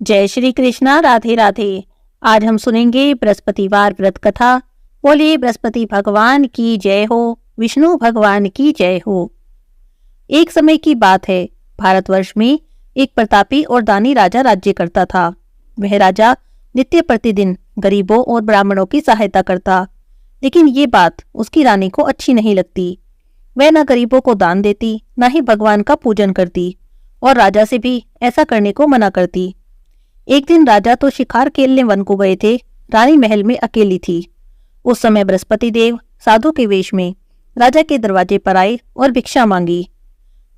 जय श्री कृष्णा। राधे राधे। आज हम सुनेंगे बृहस्पतिवार व्रत कथा। बोलिए बृहस्पति भगवान की जय हो, विष्णु भगवान की जय हो। एक समय की बात है, भारतवर्ष में एक प्रतापी और दानी राजा राज्य करता था। वह राजा नित्य प्रतिदिन गरीबों और ब्राह्मणों की सहायता करता, लेकिन ये बात उसकी रानी को अच्छी नहीं लगती। वह न गरीबों को दान देती, न ही भगवान का पूजन करती, और राजा से भी ऐसा करने को मना करती। एक दिन राजा तो शिकार खेलने वन को गए थे। रानी महल में अकेली थी। उस समय बृहस्पति देव साधु के वेश में राजा के दरवाजे पर आए और भिक्षा मांगी।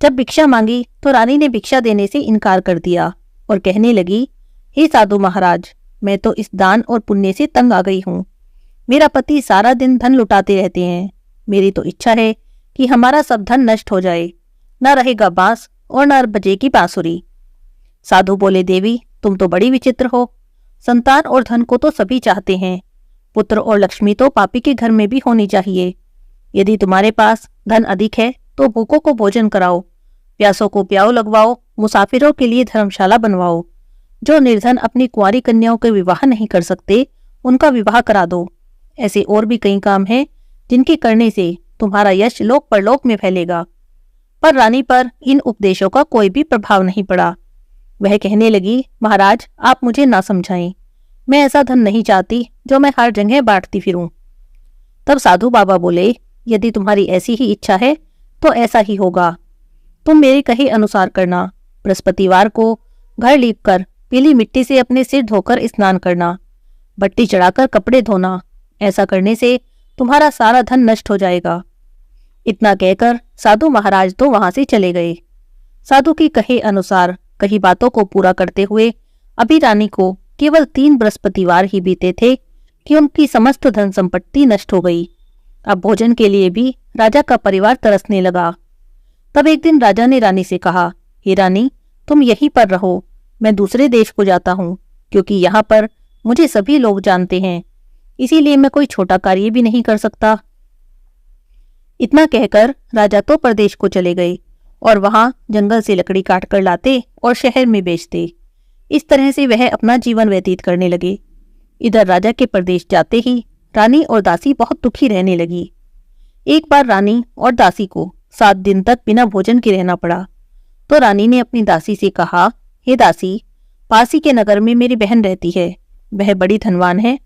जब भिक्षा मांगी तो रानी ने भिक्षा देने से इनकार कर दिया और कहने लगी, हे साधु महाराज, मैं तो इस दान और पुण्य से तंग आ गई हूँ। मेरा पति सारा दिन धन लुटाते रहते हैं। मेरी तो इच्छा है कि हमारा सब धन नष्ट हो जाए, न रहेगा बांस और न बजेगी बांसुरी। साधु बोले, देवी तुम तो बड़ी विचित्र हो। संतान और धन को तो सभी चाहते हैं। पुत्र और लक्ष्मी तो पापी के घर में भी होनी चाहिए। यदि तुम्हारे पास धन अधिक है तो भूखों को भोजन कराओ, प्यासों को प्याऊ लगवाओ, मुसाफिरों के लिए धर्मशाला बनवाओ। जो निर्धन अपनी कुंवारी कन्याओं के विवाह नहीं कर सकते, उनका विवाह करा दो। ऐसे और भी कई काम हैं जिनके करने से तुम्हारा यश लोक परलोक में फैलेगा। पर रानी पर इन उपदेशों का कोई भी प्रभाव नहीं पड़ा। वह कहने लगी, महाराज आप मुझे ना समझाएं। मैं ऐसा धन नहीं चाहती जो मैं हर जगह बांटती फिरूं। तब साधु बाबा बोले, यदि तुम्हारी ऐसी ही इच्छा है तो ऐसा ही होगा। तुम मेरे कहे अनुसार करना। बृहस्पतिवार को घर लीपकर पीली मिट्टी से अपने सिर धोकर स्नान करना, बट्टी चढ़ाकर कपड़े धोना। ऐसा करने से तुम्हारा सारा धन नष्ट हो जाएगा। इतना कहकर साधु महाराज तो वहां से चले गए। साधु की कहे अनुसार कही बातों को पूरा करते हुए अभी रानी को केवल 3 बृहस्पतिवार ही बीते थे कि उनकी समस्त धन संपत्ति नष्ट हो गई। अब भोजन के लिए भी राजा का परिवार तरसने लगा। तब एक दिन राजा ने रानी से कहा, हे रानी तुम यहीं पर रहो, मैं दूसरे देश को जाता हूँ, क्योंकि यहाँ पर मुझे सभी लोग जानते हैं, इसीलिए मैं कोई छोटा कार्य भी नहीं कर सकता। इतना कहकर राजा तो प्रदेश को चले गए और वहां जंगल से लकड़ी काट कर लाते और शहर में बेचते। इस तरह से वह अपना जीवन व्यतीत करने लगे। इधर राजा के प्रदेश जाते ही रानी और दासी बहुत दुखी रहने लगी। एक बार रानी और दासी को 7 दिन तक बिना भोजन के रहना पड़ा। तो रानी ने अपनी दासी से कहा, हे दासी, पास ही के नगर में मेरी बहन रहती है, वह बड़ी धनवान है,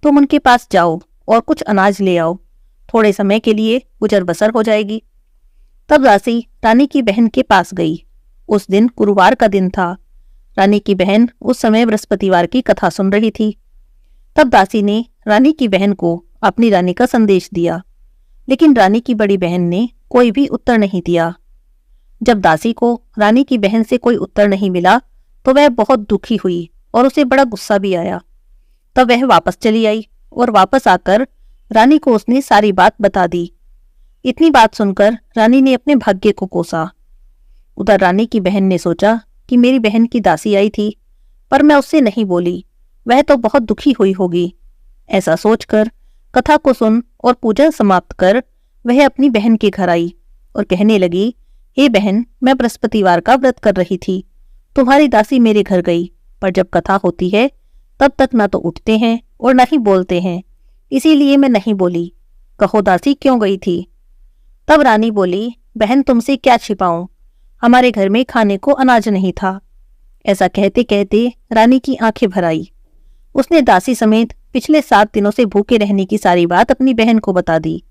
तुम उनके पास जाओ और कुछ अनाज ले आओ। थोड़े समय के लिए गुजर बसर हो जाएगी। तब दासी रानी की बहन के पास गई। उस दिन गुरुवार का दिन था। रानी की बहन उस समय बृहस्पतिवार की कथा सुन रही थी। तब दासी ने रानी की बहन को अपनी रानी का संदेश दिया, लेकिन रानी की बड़ी बहन ने कोई भी उत्तर नहीं दिया। जब दासी को रानी की बहन से कोई उत्तर नहीं मिला तो वह बहुत दुखी हुई और उसे बड़ा गुस्सा भी आया। तब वह वापस चली आई और वापस आकर रानी को उसने सारी बात बता दी। इतनी बात सुनकर रानी ने अपने भाग्य को कोसा। उधर रानी की बहन ने सोचा कि मेरी बहन की दासी आई थी, पर मैं उससे नहीं बोली, वह तो बहुत दुखी हुई होगी। ऐसा सोचकर कथा को सुन और पूजा समाप्त कर वह अपनी बहन के घर आई और कहने लगी, हे बहन, मैं बृहस्पतिवार का व्रत कर रही थी, तुम्हारी दासी मेरे घर गई, पर जब कथा होती है तब तक ना तो उठते हैं और ना ही बोलते हैं, इसीलिए मैं नहीं बोली। कहो दासी क्यों गई थी? तब रानी बोली, बहन तुमसे क्या छिपाऊं, हमारे घर में खाने को अनाज नहीं था। ऐसा कहते कहते रानी की आंखें भर आई। उसने दासी समेत पिछले 7 दिनों से भूखे रहने की सारी बात अपनी बहन को बता दी।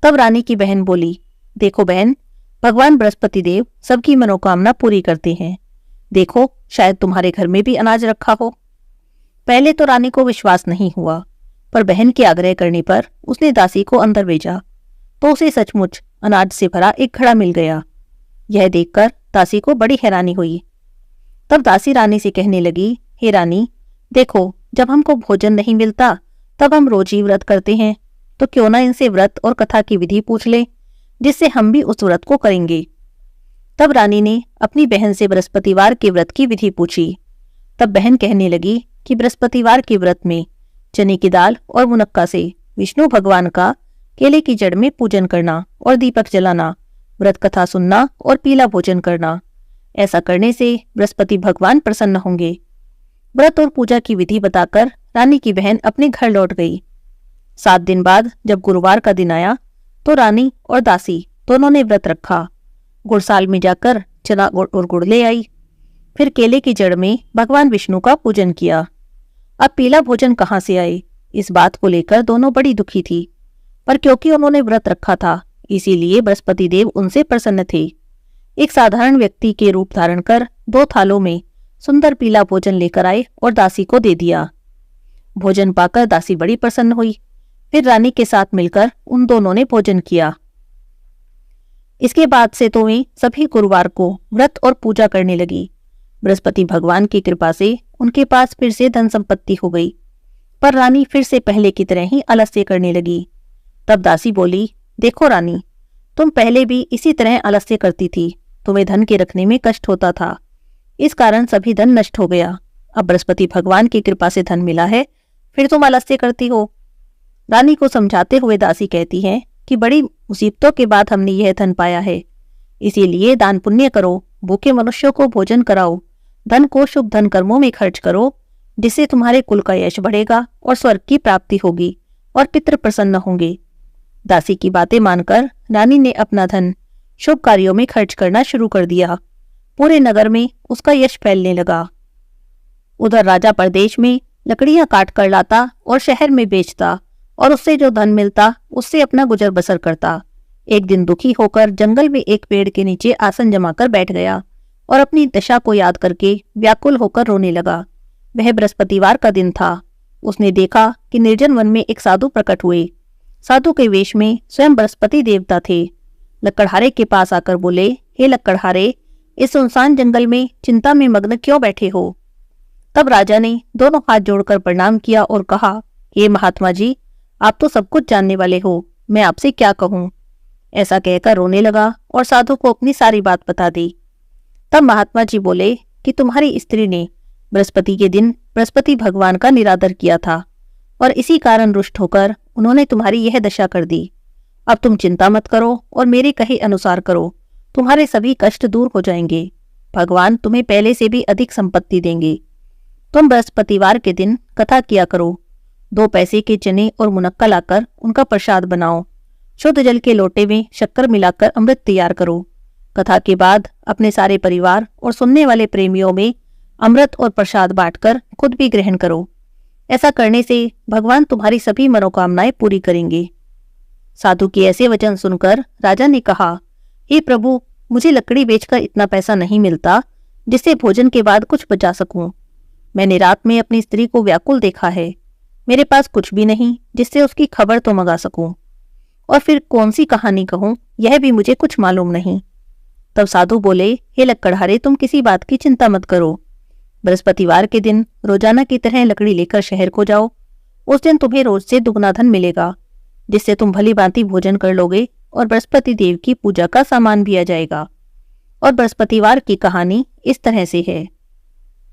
तब रानी की बहन बोली, देखो बहन, भगवान बृहस्पति देव सबकी मनोकामना पूरी करते हैं। देखो शायद तुम्हारे घर में भी अनाज रखा हो। पहले तो रानी को विश्वास नहीं हुआ, पर बहन के आग्रह करने पर उसने दासी को अंदर भेजा तो उसे सचमुच अनाज से भरा एक घड़ा मिल गया। यह देखकर दासी को बड़ी हैरानी हुई। तब दासी रानी से कहने लगी, हे रानी, देखो जब हमको भोजन नहीं मिलता तब हम रोज ही व्रत करते हैं, तो क्यों ना इनसे व्रत और कथा की विधि पूछ ले, जिससे हम भी उस व्रत को करेंगे। तब रानी ने अपनी बहन से बृहस्पतिवार के व्रत की विधि पूछी। तब बहन कहने लगी कि बृहस्पतिवार के व्रत में चने की दाल और मुनक्का से विष्णु भगवान का केले की जड़ में पूजन करना और दीपक जलाना, व्रत कथा सुनना और पीला भोजन करना। ऐसा करने से बृहस्पति भगवान प्रसन्न होंगे। व्रत और पूजा की विधि बताकर रानी की बहन अपने घर लौट गई। 7 दिन बाद जब गुरुवार का दिन आया तो रानी और दासी दोनों ने व्रत रखा। गुड़साल में जाकर चना गुड़ और गुड़ ले आई। फिर केले की जड़ में भगवान विष्णु का पूजन किया। अब पीला भोजन कहाँ से आए, इस बात को लेकर दोनों बड़ी दुखी थी, पर क्योंकि उन्होंने व्रत रखा था इसीलिए बृहस्पति देव उनसे प्रसन्न थे। एक साधारण व्यक्ति के रूप धारण कर 2 थालों में सुंदर पीला भोजन लेकर आए और दासी को दे दिया। भोजन पाकर दासी बड़ी प्रसन्न हुई। फिर रानी के साथ मिलकर उन दोनों ने भोजन किया। इसके बाद से तो वे सभी गुरुवार को व्रत और पूजा करने लगी। बृहस्पति भगवान की कृपा से उनके पास फिर से धन संपत्ति हो गई, पर रानी फिर से पहले की तरह ही आलस्य करने लगी। तब दासी बोली, देखो रानी, तुम पहले भी इसी तरह आलस्य करती थी, तुम्हें धन के रखने में कष्ट होता था, इस कारण सभी धन नष्ट हो गया। अब बृहस्पति भगवान की कृपा से धन मिला है, फिर तुम आलस्य करती हो। रानी को समझाते हुए दासी कहती है कि बड़ी मुसीबतों के बाद हमने यह धन पाया है, इसीलिए दान पुण्य करो, भूखे मनुष्यों को भोजन कराओ, धन को शुभ धन कर्मों में खर्च करो, जिससे तुम्हारे कुल का यश बढ़ेगा और स्वर्ग की प्राप्ति होगी और पितृ प्रसन्न होंगे। दासी की बातें मानकर रानी ने अपना धन शुभ कार्यों में खर्च करना शुरू कर दिया। पूरे नगर में उसका यश फैलने लगा। उधर राजा प्रदेश में लकड़ियां काट कर लाता और शहर में बेचता और उससे जो धन मिलता उससे अपना गुजर बसर करता। एक दिन दुखी होकर जंगल में एक पेड़ के नीचे आसन जमाकर बैठ गया और अपनी दशा को याद करके व्याकुल होकर रोने लगा। वह बृहस्पतिवार का दिन था। उसने देखा कि निर्जन वन में एक साधु प्रकट हुए। साधु के वेश में स्वयं बृहस्पति देवता थे। लकड़हारे के पास आकर बोले, हे लकड़हारे, इस सुनसान जंगल में चिंता में मग्न क्यों बैठे हो? तब राजा ने दोनों हाथ जोड़कर प्रणाम किया और कहा, हे महात्मा जी, आप तो सब कुछ जानने वाले हो, मैं आपसे क्या कहूँ। ऐसा कहकर रोने लगा और साधु को अपनी सारी बात बता दी। तब महात्मा जी बोले कि तुम्हारी स्त्री ने बृहस्पति के दिन बृहस्पति भगवान का निरादर किया था और इसी कारण रुष्ट होकर उन्होंने तुम्हारी यह दशा कर दी। अब तुम चिंता मत करो और मेरे कहे अनुसार करो, तुम्हारे सभी कष्ट दूर हो जाएंगे। भगवान तुम्हें पहले से भी अधिक संपत्ति देंगे। तुम बृहस्पतिवार के दिन कथा किया करो। 2 पैसे के चने और मुनक्का लाकर उनका प्रसाद बनाओ। शुद्ध जल के लोटे में शक्कर मिलाकर अमृत तैयार करो। कथा के बाद अपने सारे परिवार और सुनने वाले प्रेमियों में अमृत और प्रसाद बांटकर खुद भी ग्रहण करो। ऐसा करने से भगवान तुम्हारी सभी मनोकामनाएं पूरी करेंगे। साधु के ऐसे वचन सुनकर राजा ने कहा, हे प्रभु, मुझे लकड़ी बेचकर इतना पैसा नहीं मिलता जिससे भोजन के बाद कुछ बचा सकूं। मैंने रात में अपनी स्त्री को व्याकुल देखा है। मेरे पास कुछ भी नहीं जिससे उसकी खबर तो मंगा सकूं, और फिर कौन सी कहानी कहूं यह भी मुझे कुछ मालूम नहीं। तब साधु बोले, हे लकड़हारे, तुम किसी बात की चिंता मत करो। बृहस्पतिवार के दिन रोजाना की तरह लकड़ी लेकर शहर को जाओ। उस दिन तुम्हें रोज से दुगना धन मिलेगा, जिससे तुम भली भांति भोजन कर लोगे और बृहस्पति देव की पूजा का सामान भी आ जाएगा। और बृहस्पतिवार की कहानी इस तरह से है।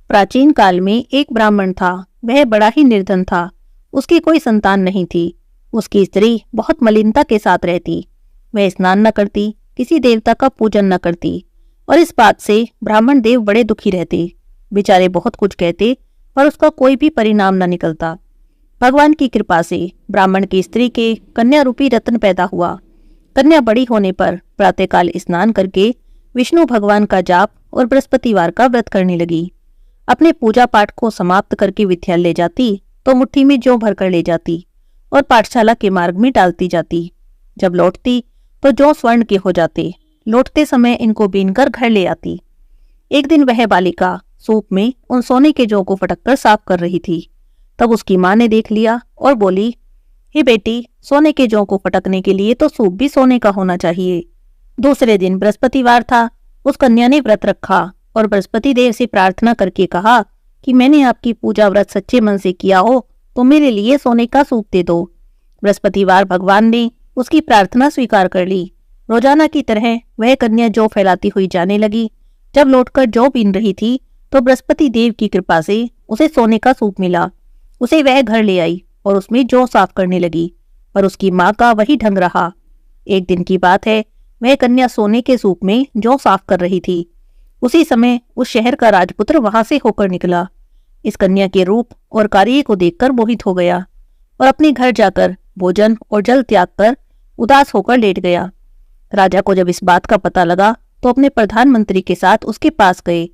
प्राचीन काल में एक ब्राह्मण था। वह बड़ा ही निर्धन था। उसकी कोई संतान नहीं थी। उसकी स्त्री बहुत मलिनता के साथ रहती। वह स्नान न करती, किसी देवता का पूजन न करती, और इस बात से ब्राह्मण देव बड़े दुखी रहते। बेचारे बहुत कुछ कहते, पर उसका कोई भी परिणाम न निकलता। भगवान की कृपा से ब्राह्मण की स्त्री के कन्या रूपी रत्न पैदा हुआ। कन्या बड़ी होने पर प्रातःकाल स्नान करके विष्णु भगवान का जाप और बृहस्पतिवार का व्रत करने लगी। अपने पूजा पाठ को समाप्त करके विद्यालय जाती तो मुट्ठी में जौ भरकर ले जाती और पाठशाला के मार्ग में डालती जाती। जब लौटती तो जौ स्वर्ण के हो जाते। लौटते समय इनको बीनकर घर ले आती। एक दिन वह बालिका सूप में उन सोने के जौ को फटककर साफ कर रही थी। तब उसकी माँ ने देख लिया और बोली, हे बेटी, सोने के जौ को फटकने के लिए तो सूप भी सोने का होना चाहिए। दूसरे दिन बृहस्पतिवार था। उस कन्या ने व्रत रखा और बृहस्पति देव से प्रार्थना करके कहा कि मैंने आपकी पूजा व्रत सच्चे मन से किया हो तो मेरे लिए सोने का सूप दे दो। बृहस्पतिवार भगवान ने उसकी प्रार्थना स्वीकार कर ली। रोजाना की तरह वह कन्या जौ फैलाती हुई जाने लगी। जब लौटकर जौ बीन रही थी तो बृहस्पति देव की कृपा से उसे सोने का सूप मिला। उसे वह घर ले आई और उसमें जौ साफ करने लगी, पर उसकी माँ का वही ढंग रहा। एक दिन की बात है, वह कन्या सोने के सूप में जौ साफ कर रही थी। उसी समय उस शहर का राजपुत्र वहां से होकर निकला। इस कन्या के रूप और कार्य को देखकर मोहित हो गया और अपने घर जाकर भोजन और जल त्याग कर उदास होकर लेट गया। राजा को जब इस बात का पता लगा तो अपने प्रधानमंत्री के साथ उसके पास गए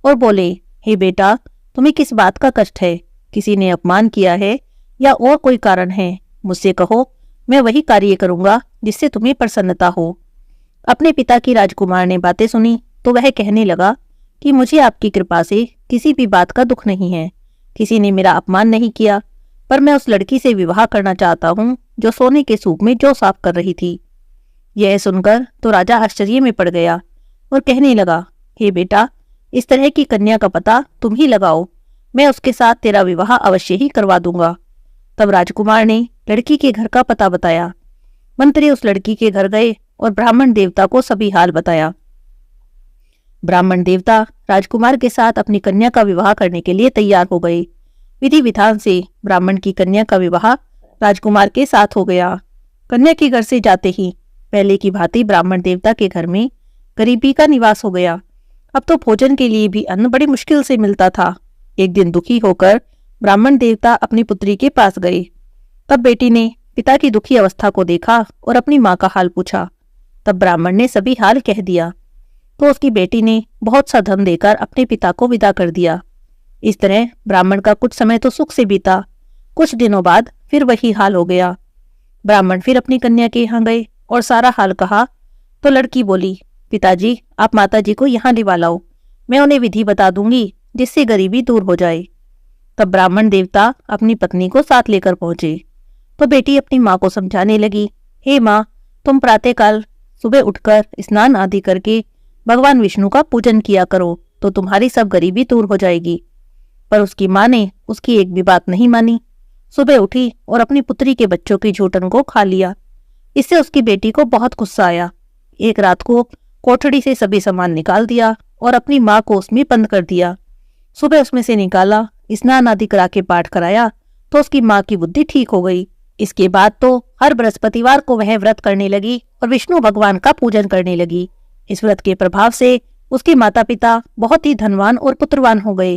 और बोले, हे बेटा, तुम्हें किस बात का कष्ट है? किसी ने अपमान किया है या और कोई कारण है? मुझसे कहो, मैं वही कार्य करूंगा जिससे तुम्हें प्रसन्नता हो। अपने पिता की राजकुमार ने बातें सुनी तो वह कहने लगा कि मुझे आपकी कृपा से किसी भी बात का दुख नहीं है। किसी ने मेरा अपमान नहीं किया, पर मैं उस लड़की से विवाह करना चाहता हूँ जो सोने के सूप में जौ साफ कर रही थी। यह सुनकर तो राजा आश्चर्य में पड़ गया और कहने लगा, हे बेटा, इस तरह की कन्या का पता तुम ही लगाओ, मैं उसके साथ तेरा विवाह अवश्य ही करवा दूंगा। तब राजकुमार ने लड़की के घर का पता बताया। मंत्री उस लड़की के घर गए और ब्राह्मण देवता को सभी हाल बताया। ब्राह्मण देवता राजकुमार के साथ अपनी कन्या का विवाह करने के लिए तैयार हो गए। विधि विधान से ब्राह्मण की कन्या का विवाह राजकुमार के साथ हो गया। कन्या के घर से जाते ही पहले की भांति ब्राह्मण देवता के घर में गरीबी का निवास हो गया। अब तो भोजन के लिए भी अन्न बड़ी मुश्किल से मिलता था। एक दिन दुखी होकर ब्राह्मण देवता अपनी पुत्री के पास गए। तब बेटी ने पिता की दुखी अवस्था को देखा और अपनी माँ का हाल पूछा। तब ब्राह्मण ने सभी हाल कह दिया तो उसकी बेटी ने बहुत सा धन देकर अपने पिता को विदा कर दिया। इस तरह ब्राह्मण का कुछ समय तो सुख से बीता। कुछ दिनों बाद फिर वही हाल हो गया। ब्राह्मण फिर अपनी कन्या के यहाँ गए और सारा हाल कहा तो लड़की बोली, पिताजी, आप माताजी को यहाँ लिवा लाओ, मैं उन्हें विधि बता दूंगी जिससे गरीबी दूर हो जाए। तब ब्राह्मण देवता अपनी पत्नी को साथ लेकर पहुंचे तो बेटी अपनी माँ को समझाने लगी, हे माँ, तुम प्रातःकाल सुबह उठकर स्नान आदि करके भगवान विष्णु का पूजन किया करो तो तुम्हारी सब गरीबी दूर हो जाएगी। पर उसकी माँ ने उसकी एक भी बात नहीं मानी। सुबह उठी और अपनी पुत्री के बच्चों की झूठन को खा लिया। इससे उसकी बेटी को बहुत गुस्सा आया। एक रात को कोठड़ी से सभी सामान निकाल दिया और अपनी माँ को उसमें बंद कर दिया। सुबह उसमें से निकाला, स्नान आदि करा के पाठ कराया तो उसकी माँ की बुद्धि ठीक हो गई। इसके बाद तो हर बृहस्पतिवार को वह व्रत करने लगी और विष्णु भगवान का पूजन करने लगी। इस व्रत के प्रभाव से उसके माता पिता बहुत ही धनवान और पुत्रवान हो गए।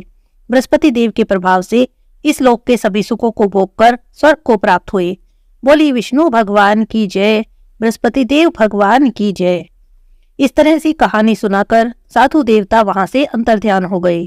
बृहस्पति देव के प्रभाव से इस लोक के सभी सुखों को भोगकर स्वर्ग को प्राप्त हुए। बोली विष्णु भगवान की जय, बृहस्पति देव भगवान की जय। इस तरह से कहानी सुनाकर साधु देवता वहां से अंतर्ध्यान हो गए।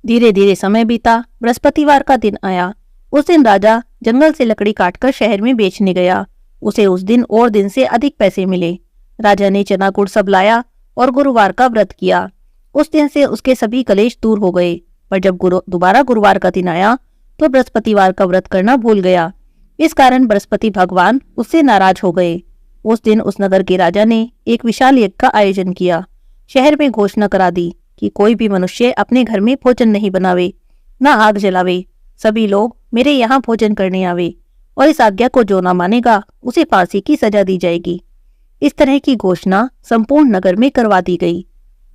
धीरे धीरे समय बीता। बृहस्पतिवार का दिन आया। उस दिन राजा जंगल से लकड़ी काटकर शहर में बेचने गया। उसे उस दिन और दिन से अधिक पैसे मिले। राजा ने चना गुड़ सब लाया और गुरुवार का व्रत किया। उस दिन से उसके सभी कलेश दूर हो गए। पर जब दोबारा गुरुवार का दिन आया तो बृहस्पतिवार का व्रत करना भूल गया। इस कारण बृहस्पति भगवान उससे नाराज हो गए। उस दिन उस नगर के राजा ने एक विशाल यज्ञ का आयोजन किया। शहर में घोषणा करा दी कि कोई भी मनुष्य अपने घर में भोजन नहीं बनावे, न आग जलावे। सभी लोग मेरे यहाँ भोजन करने आवे और इस आज्ञा को जो न मानेगा उसे फांसी की सजा दी जाएगी। इस तरह की घोषणा संपूर्ण नगर में करवा दी गई।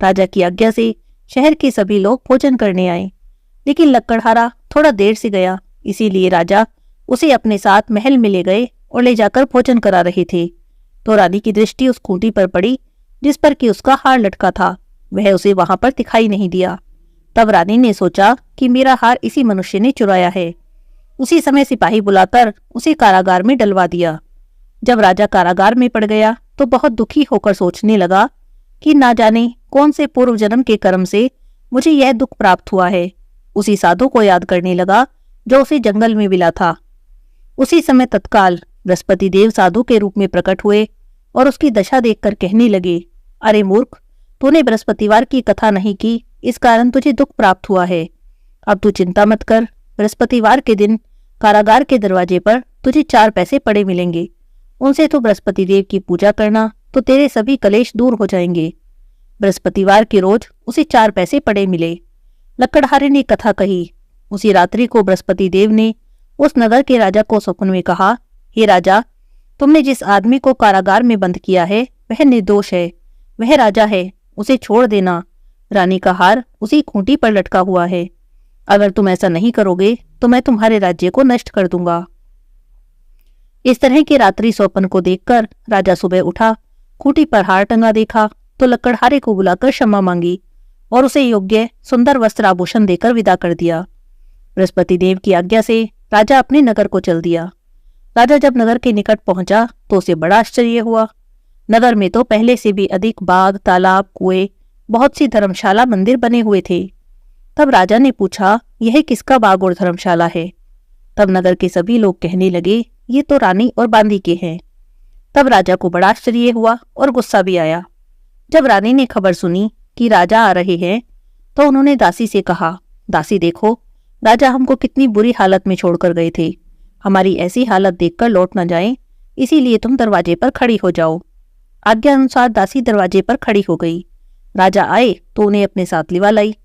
राजा की आज्ञा से शहर के सभी लोग भोजन करने आए, लेकिन लक्कड़हारा थोड़ा देर से गया, इसीलिए राजा उसे अपने साथ महल में ले गए और ले जाकर भोजन करा रहे थे। तो रानी की दृष्टि उस खूंटी पर पड़ी जिस पर कि उसका हार लटका था। वह उसे वहां पर दिखाई नहीं दिया। तब रानी ने सोचा कि मेरा हार इसी मनुष्य ने चुराया है। उसी समय सिपाही बुलाकर उसे कारागार में डलवा दिया। जब राजा कारागार में पड़ गया तो बहुत दुखी होकर सोचने लगा कि ना जाने कौन से पूर्व जन्म के कर्म से मुझे यह दुख प्राप्त हुआ है। उसी साधु को याद करने लगा जो उसे जंगल में मिला था। उसी समय तत्काल बृहस्पति देव साधु के रूप में प्रकट हुए और उसकी दशा देखकर कहने लगे, अरे मूर्ख, तूने बृहस्पतिवार की कथा नहीं की, इस कारण तुझे दुख प्राप्त हुआ है। अब तू चिंता मत कर। बृहस्पतिवार के दिन कारागार के दरवाजे पर तुझे 4 पैसे पड़े मिलेंगे। उनसे तो बृहस्पति देव की पूजा करना तो तेरे सभी कलेश दूर हो जाएंगे। बृहस्पतिवार के रोज उसे 4 पैसे पड़े मिले। लक्कड़हारे ने कथा कही। उसी रात्रि को बृहस्पति देव ने उस नगर के राजा को स्वप्न में कहा, हे राजा, तुमने जिस आदमी को कारागार में बंद किया है वह निर्दोष है। वह राजा है, उसे छोड़ देना। रानी का हार उसी खूंटी पर लटका हुआ है। अगर तुम ऐसा नहीं करोगे तो मैं तुम्हारे राज्य को नष्ट कर दूंगा। इस तरह के रात्रि स्वप्न को देखकर राजा सुबह उठा, खूंटी पर हार टंगा देखा तो लक्कड़हारे को बुलाकर क्षमा मांगी और उसे योग्य सुंदर वस्त्र आभूषण देकर विदा कर दिया। बृहस्पति देव की आज्ञा से राजा अपने नगर को चल दिया। राजा जब नगर के निकट पहुंचा तो उसे बड़ा आश्चर्य हुआ। नगर में तो पहले से भी अधिक बाग, तालाब, कुएं, बहुत सी धर्मशाला, मंदिर बने हुए थे। तब राजा ने पूछा, यह किसका बाग और धर्मशाला है? तब नगर के सभी लोग कहने लगे, ये तो रानी और बांदी के हैं। तब राजा को बड़ा आश्चर्य हुआ और गुस्सा भी आया। जब रानी ने खबर सुनी कि राजा आ रहे हैं तो उन्होंने दासी से कहा, दासी देखो, राजा हमको कितनी बुरी हालत में छोड़कर गए थे। हमारी ऐसी हालत देखकर लौट न जाएं, इसीलिए तुम दरवाजे पर खड़ी हो जाओ। आज्ञा अनुसार दासी दरवाजे पर खड़ी हो गई। राजा आए तो उन्हें अपने साथ लिवा लाई।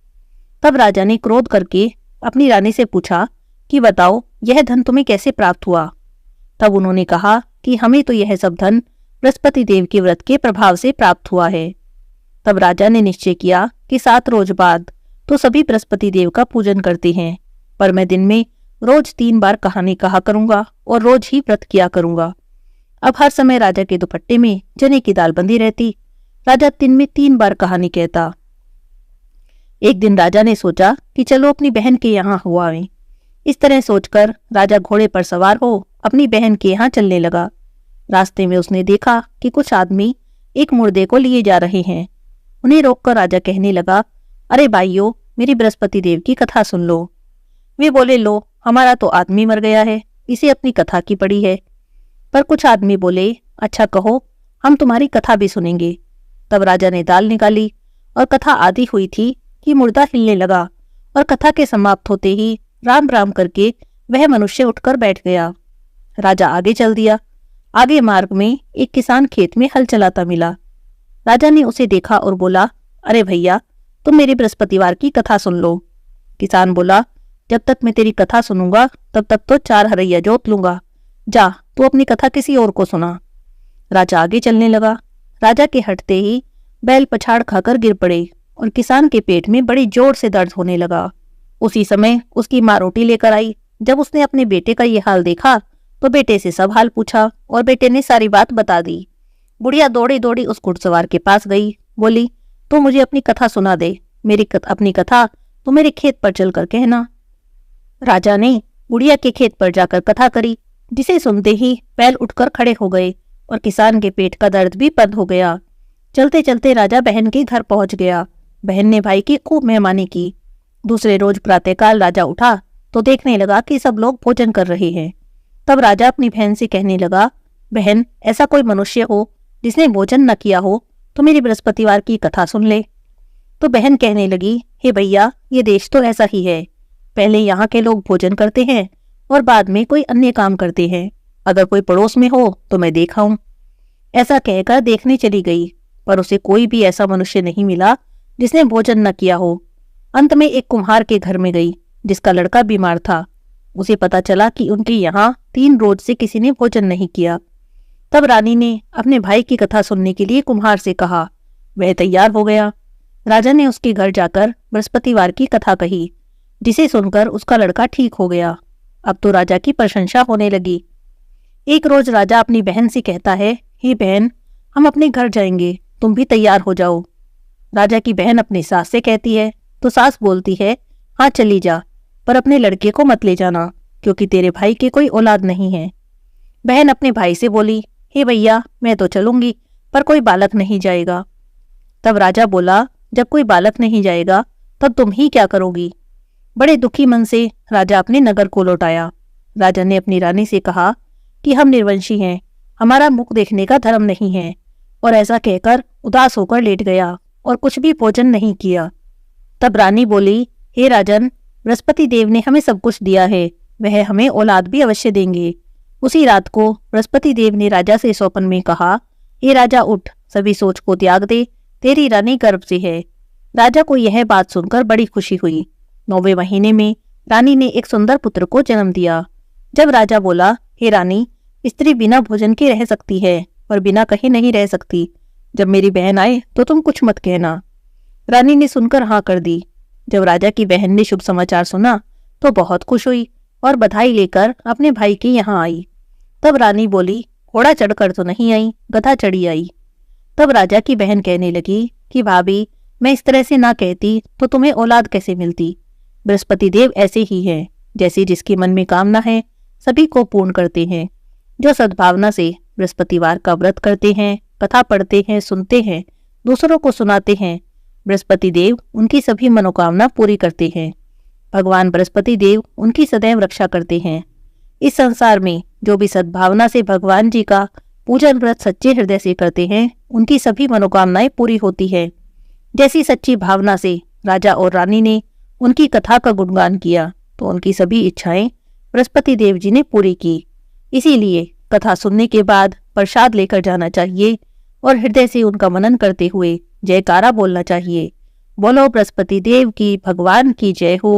तब राजा ने क्रोध करके अपनी रानी से पूछा कि बताओ, यह धन तुम्हें कैसे प्राप्त हुआ? तब उन्होंने कहा कि हमें तो यह सब धन बृहस्पति देव के व्रत के प्रभाव से प्राप्त हुआ है। तब राजा ने निश्चय किया कि 7 रोज बाद तो सभी बृहस्पति देव का पूजन करते हैं, पर मैं दिन में रोज 3 बार कहानी कहा करूंगा और रोज ही व्रत किया करूंगा। अब हर समय राजा के दुपट्टे में चने की दाल बंधी रहती। राजा दिन में 3 बार कहानी कहता। एक दिन राजा ने सोचा कि चलो अपनी बहन के यहाँ हो आएं। इस तरह सोचकर राजा घोड़े पर सवार हो अपनी बहन के यहाँ चलने लगा। रास्ते में उसने देखा कि कुछ आदमी एक मुर्दे को लिए जा रहे हैं। उन्हें रोककर राजा कहने लगा, अरे भाइयों, मेरी बृहस्पति देव की कथा सुन लो। वे बोले, लो, हमारा तो आदमी मर गया है, इसे अपनी कथा की पड़ी है। पर कुछ आदमी बोले, अच्छा कहो, हम तुम्हारी कथा भी सुनेंगे। तब राजा ने दाल निकाली और कथा आदि हुई थी कि मुर्दा हिलने लगा और कथा के समाप्त होते ही राम राम करके वह मनुष्य उठकर बैठ गया। राजा आगे चल दिया। आगे मार्ग में एक किसान खेत में हल चलाता मिला। राजा ने उसे देखा और बोला, अरे भैया, तुम मेरी बृहस्पतिवार की कथा सुन लो। किसान बोला, जब तक मैं तेरी कथा सुनूंगा तब तक तो 4 हरैया जोत लूंगा। जा, तू अपनी कथा किसी और को सुना। राजा आगे चलने लगा। राजा के हटते ही बैल पछाड़ खाकर गिर पड़े और किसान के पेट में बड़ी जोर से दर्द होने लगा। उसी समय उसकी माँ रोटी लेकर आई। जब उसने अपने बेटे का ये हाल देखा तो बेटे से सब हाल पूछा और बेटे ने सारी बात बता दी। बुढ़िया दौड़ी दौड़ी उस घुड़सवार के पास गई। बोली, तू मुझे अपनी कथा सुना दे। अपनी कथा तो मेरे खेत पर चलकर कहना। राजा ने बुढ़िया के खेत पर जाकर कथा करी, जिसे सुनते ही बैल उठकर खड़े हो गए और किसान के पेट का दर्द भी बंद हो गया। चलते चलते राजा बहन के घर पहुंच गया। बहन ने भाई की खूब मेहमानी की। दूसरे रोज प्रातःकाल राजा उठा तो देखने लगा कि सब लोग भोजन कर रहे हैं। तब राजा अपनी बहन से कहने लगा, बहन, ऐसा कोई मनुष्य हो जिसने भोजन न किया हो तो मेरी बृहस्पतिवार की कथा सुन ले। तो बहन कहने लगी, हे भैया, ये देश तो ऐसा ही है। पहले यहाँ के लोग भोजन करते हैं और बाद में कोई अन्य काम करते हैं। अगर कोई पड़ोस में हो तो मैं देखाऊं। ऐसा कहकर देखने चली गई, पर उसे कोई भी ऐसा मनुष्य नहीं मिला जिसने भोजन न किया हो। अंत में एक कुम्हार के घर में गई, जिसका लड़का बीमार था। उसे पता चला कि उनके यहाँ 3 रोज से किसी ने भोजन नहीं किया। तब रानी ने अपने भाई की कथा सुनने के लिए कुम्हार से कहा। वह तैयार हो गया। राजा ने उसके घर जाकर बृहस्पतिवार की कथा कही, जिसे सुनकर उसका लड़का ठीक हो गया। अब तो राजा की प्रशंसा होने लगी। एक रोज राजा अपनी बहन से कहता है, हे बहन, हम अपने घर जाएंगे, तुम भी तैयार हो जाओ। राजा की बहन अपनी सास से कहती है तो सास बोलती है, हाँ चली जा, पर अपने लड़के को मत ले जाना, क्योंकि तेरे भाई की कोई औलाद नहीं है। बहन अपने भाई से बोली, हे भैया, मैं तो चलूंगी, पर कोई बालक नहीं जाएगा। तब राजा बोला, जब कोई बालक नहीं जाएगा तब तुम ही क्या करोगी? बड़े दुखी मन से राजा अपने नगर को लौट आया। राजा ने अपनी रानी से कहा कि हम निर्वंशी हैं, हमारा मुख देखने का धर्म नहीं है, और ऐसा कहकर उदास होकर लेट गया और कुछ भी भोजन नहीं किया। तब रानी बोली, हे राजन, बृहस्पति देव ने हमें सब कुछ दिया है, वह हमें औलाद भी अवश्य देंगे। उसी रात को बृहस्पति देव ने राजा से स्वप्न में कहा, हे राजा, उठ, सभी सोच को त्याग दे, तेरी रानी गर्भ से है। राजा को यह बात सुनकर बड़ी खुशी हुई। 9वें महीने में रानी ने एक सुंदर पुत्र को जन्म दिया। जब राजा बोला, हे रानी, स्त्री बिना भोजन के रह सकती है, पर बिना कहे नहीं रह सकती। जब मेरी बहन आए तो तुम कुछ मत कहना। रानी ने सुनकर हाँ कर दी। जब राजा की बहन ने शुभ समाचार सुना तो बहुत खुश हुई और बधाई लेकर अपने भाई के यहाँ आई। तब रानी बोली, घोड़ा चढ़कर तो नहीं आई, गधा चढ़ी आई। तब राजा की बहन कहने लगी कि भाभी, मैं इस तरह से ना कहती तो तुम्हें औलाद कैसे मिलती? बृहस्पति देव ऐसे ही हैं, जैसी जिसके मन में कामना है सभी को पूर्ण करते हैं। जो सद्भावना से बृहस्पतिवार का व्रत करते हैं, कथा पढ़ते हैं, सुनते हैं, दूसरों को सुनाते हैं, बृहस्पति देव उनकी सभी मनोकामना पूरी करते हैं। भगवान बृहस्पति देव उनकी सदैव रक्षा करते हैं। इस संसार में जो भी सद्भावना से भगवान जी का पूजन व्रत सच्चे हृदय से करते हैं, उनकी सभी मनोकामनाएं पूरी होती है। जैसी सच्ची भावना से राजा और रानी ने उनकी कथा का गुणगान किया तो उनकी सभी इच्छाएं बृहस्पति देव जी ने पूरी की। इसीलिए कथा सुनने के बाद प्रसाद लेकर जाना चाहिए और हृदय से उनका मनन करते हुए जयकारा बोलना चाहिए। बोलो बृहस्पति देव की भगवान की जय हो।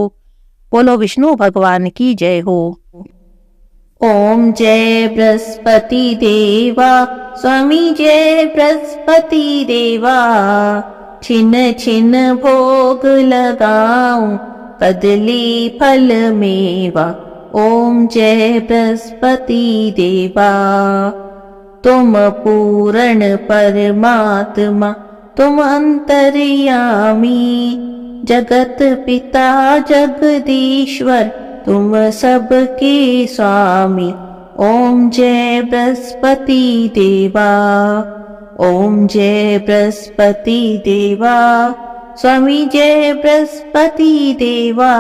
बोलो विष्णु भगवान की जय हो। ओम जय बृहस्पति देवा, स्वामी जय बृहस्पति देवा। छिन छिन भोग लगाऊं, कदली फल मेवा। ओम जय बृहस्पति देवा। तुम पूर्ण परमात्मा, तुम अंतर्यामी, जगत पिता जगदीश्वर, तुम सबके स्वामी। ओम जय बृहस्पति देवा। ओम जय बृहस्पति देवा, स्वामी जय बृहस्पति देवा।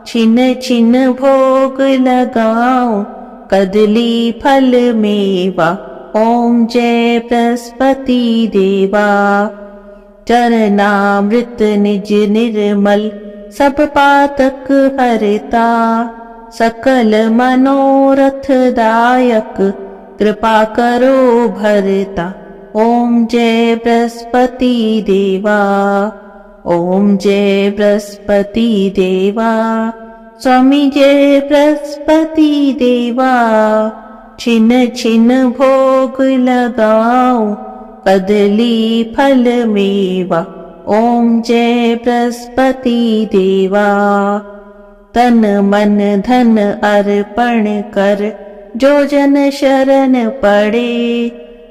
छिन छिन भोग लगाऊं, कदली फल मेवा। ओम जय बृहस्पति देवा। चरणामृत निज निर्मल, सब पातक हरता। सकल मनोरथ दायक, कृपा करो भरता। ओम जय बृहस्पति देवा। ओम जय बृहस्पति देवा, स्वामी जय बृहस्पति देवा। छिन छिन भोग लगाऊं, कदली फल मेवा। ओम जय बृहस्पति देवा। तन मन धन अर्पण कर, जो जन शरण पड़े।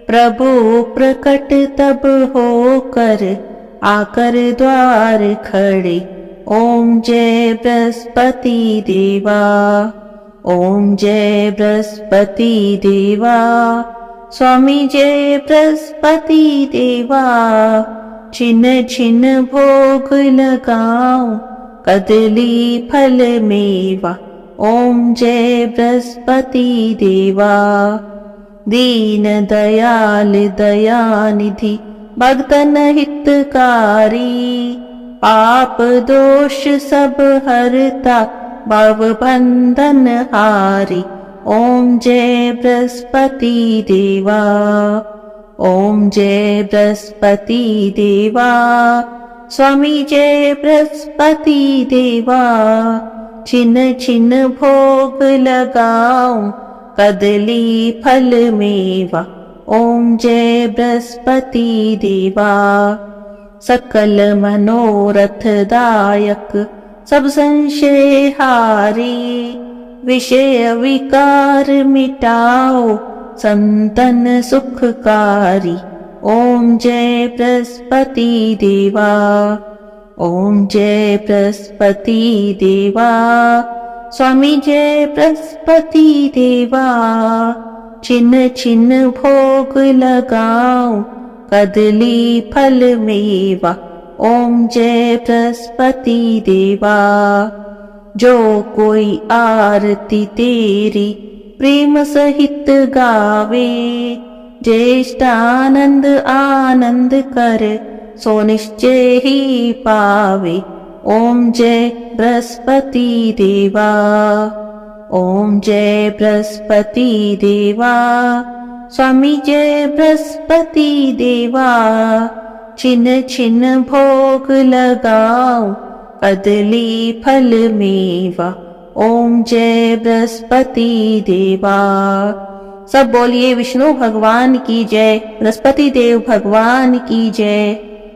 प्रभु प्रकट तब होकर, आकर द्वार खड़े। ओम जय बृहस्पति देवा। ओम जय बृहस्पति देवा, स्वामी जय बृहस्पति देवा। छिन छिन भोग लगाऊं, कदली फल मेवा। ओम जय बृहस्पति देवा। दीन दयाल दयानिधि, भक्तन हितकारी। पाप दोष सब हरता, भव बंधन हारी। ओम जय बृहस्पति देवा। ओम जय बृहस्पति देवा, स्वामी जय बृहस्पति देवा। छिन छिन भोग लगाऊं, कदली फल मेवा। ओम जय बृहस्पति देवा। सकल मनोरथ दायक, सब संशय हारी। विषय विकार मिटाओ, संतन सुखकारी। ओम जय बृहस्पति देवा। ओम जय बृहस्पति देवा, स्वामी जय बृहस्पति देवा। छिन छिन भोग लगाऊं, कदली फल मेवा। ओम जय बृहस्पति देवा। जो कोई आरती तेरी प्रेम सहित गावे। ज्येष्ठानंद आनंद कर, सो निश्चय ही पावे। ओम जय बृहस्पति देवा। ओम जय बृहस्पति देवा, स्वामी जय बृहस्पति देवा। छिन छिन भोग लगाऊं, कदली फल मेवा। ओम जय बृहस्पति देवा। सब बोलिए विष्णु भगवान की जय, बृहस्पति देव भगवान की जय।